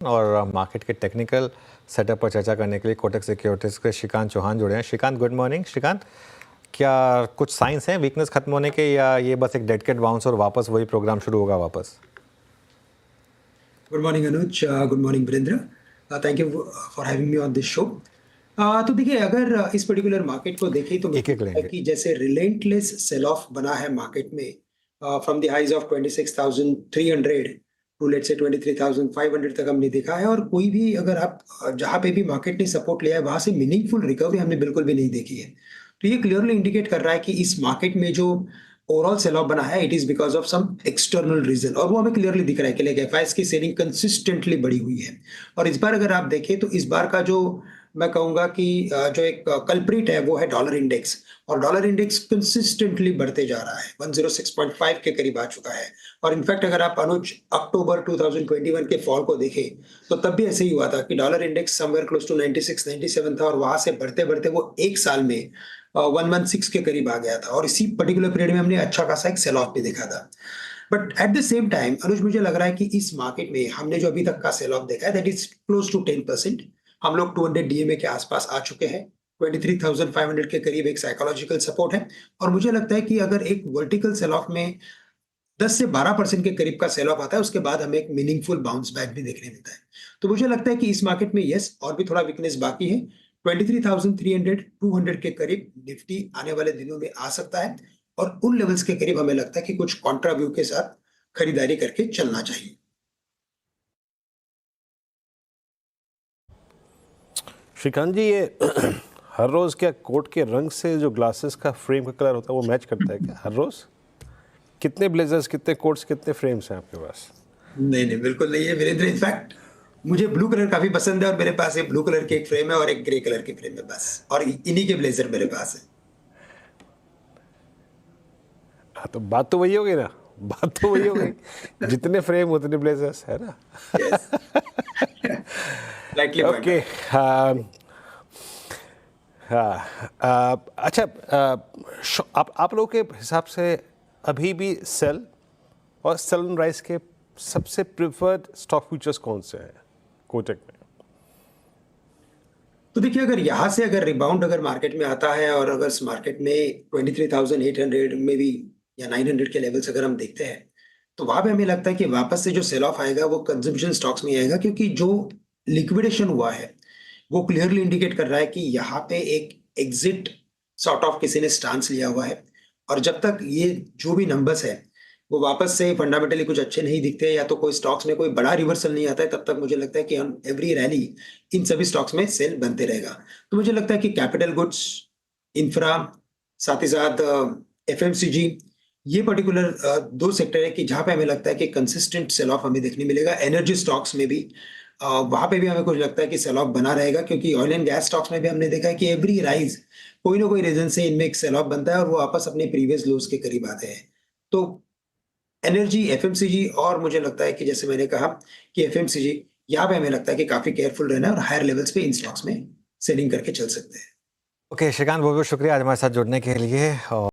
और मार्केट के technical setup पर चर्चा करने के लिए कोटक सिक्योरिटीज के श्रीकांत चौहान जुड़े हैं। Shrikant, good morning. श्रीकांत, क्या कुछ साइंस हैं वीकनेस खत्म होने के, या ये बस एक डेड कैट बाउंस और वापस वही प्रोग्राम शुरू होगा वापस? Good morning Anuj, good morning Virendra. Thank you for having me on this show. तो देखिए, अगर इस पर्टिकुलर मार्केट को देखें तो मुझे एक एक लगता है लेंगे। कि जैसे रिलेंटलेस सेल ऑफ बना है मार्केट में from the highs of 26,300 to lows से 23,500 तक हमने देखा है। और कोई भी अगर आप जहाँ पे भी मार्केट ने सपोर्ट लिया है वहां से मीनिंगफुल रिकवरी हमने बिल्कुल भी नहीं देखी है। तो ये क्लियरली इंडिकेट कर रहा है कि इस मार्केट में जो ओवरऑल सेल ऑफ बना है it is because of some external reason, और वो हमें क्लियरली दिख रहा है कि लाइक एफआईएस की सेलिंग कंसिस्टेंटली बढ़ी हुई है। और इस बार अगर आप देखें तो इस बार का जो मैं कहूंगा कि जो एक कल्प्रिट है वो है डॉलर इंडेक्स। और डॉलर इंडेक्स कंसिस्टेंटली बढ़ते जा रहा है, 106.5 के करीब आ चुका है। और इनफैक्ट अगर आप अनुज अक्टूबर 2021 के फॉल को देखें तो तब भी ऐसे ही हुआ था कि dollar index somewhere close to 96 97 था, और वहां से बढ़ते बढ़ते वो एक साल में 116 के करीब आ गया था। और इसी पर्टिकुलर पीरियड में हमने अच्छा खासा एक सेल ऑफ भी देखा था। But at the same time Anuj, मुझे लग रहा है कि इस मार्केट में हमने जो अभी तक का सेल ऑफ देखा है दैट इज क्लोज टू 10%। हम लोग 200 डीएमए के आसपास आ चुके हैं। 23,500 के करीब एक साइकोलॉजिकल सपोर्ट है। और मुझे लगता है कि अगर एक वर्टिकल सेल ऑफ में 10 से 12% के करीब का सेल ऑफ आता है उसके बाद हमें एक मीनिंगफुल बाउंस बैक भी देखने मिलता है। तो मुझे लगता है कि इस मार्केट में यस और भी थोड़ा वीकनेस बाकी है। 23,300 200 के करीब निफ्टी आने वाले दिनों में आ सकता है। और उन लेवल्स के करीब हमें लगता है कि कुछ कॉन्ट्रा व्यू के साथ खरीदारी करके चलना चाहिए। श्रीकांत जी, ये हर रोज क्या कोट के रंग से जो ग्लासेस का फ्रेम का कलर होता है वो मैच करता है क्या हर रोज? कितने ब्लेजर्स, कितने कोट्स, कितने फ्रेम्स हैं आपके पास? नहीं नहीं, बिल्कुल नहीं है वीरेंद्र। इनफैक्ट मुझे ब्लू कलर काफी पसंद है और मेरे पास एक ब्लू कलर की एक फ्रेम है और एक ग्रे कलर की फ्रेम है बस, और इन्हीं के ब्लेजर मेरे पास है। हाँ, तो बात तो वही हो गई ना, बात तो वही हो गई। जितने फ्रेम उतने ब्लेजर्स, है ना? Yes, rightly point. ओके। हाँ हाँ। अच्छा, आप लोगों के हिसाब से अभी भी सेल और सेल एंड राइज के सबसे प्रिफर्ड स्टॉक फ्यूचर्स कौन से हैं कोटक में? तो देखिए, अगर यहाँ से अगर रिबाउंड अगर मार्केट में आता है और अगर इस मार्केट में 23,800 में भी या 900 के लेवल्स अगर हम देखते हैं तो वहां पे हमें लगता है कि वापस से जो सेल ऑफ आएगा वो कंजम्पशन स्टॉक्स में आएगा, क्योंकि जो लिक्विडेशन हुआ है वो क्लियरली इंडिकेट कर रहा है कि यहाँ पे एक एग्जिट सॉर्ट ऑफ किसी ने स्टांस लिया हुआ है। और जब तक ये जो भी नंबर्स है वो वापस से फंडामेंटली कुछ अच्छे नहीं दिखते या तो कोई स्टॉक्स में कोई बड़ा रिवर्सल नहीं आता है, तब तक मुझे लगता है कि हम एवरी रैली इन सभी स्टॉक्स में सेल बनते रहेगा। तो मुझे लगता है कि कैपिटल गुड्स, इंफ्रा, साथ ही साथ एफएमसीजी, ये पर्टिकुलर दो सेक्टर है कि जहां पे हमें लगता है कि कंसिस्टेंट सेल ऑफ हमें देखने मिलेगा। एनर्जी स्टॉक्स में भी वहां पे भी हमें कुछ लगता है कि सेल ऑफ बना रहेगा, क्योंकि ऑयल एंड गैस स्टॉक्स में भी हमने देखा है कि एवरी राइज कोई ना कोई रीजन से इनमें एक सेल ऑफ बनता है और वो वापस अपने प्रीवियस लोज के करीब आते हैं। तो एनर्जी, एफएमसीजी, और मुझे लगता है कि जैसे मैंने कहा कि एफएमसीजी, यहाँ पे हमें लगता है कि काफी केयरफुल रहना है और हायर लेवल्स पे इन स्टॉक्स में सेलिंग करके चल सकते हैं। ओके श्रीकांत, बहुत बहुत शुक्रिया आज हमारे साथ जुड़ने के लिए। और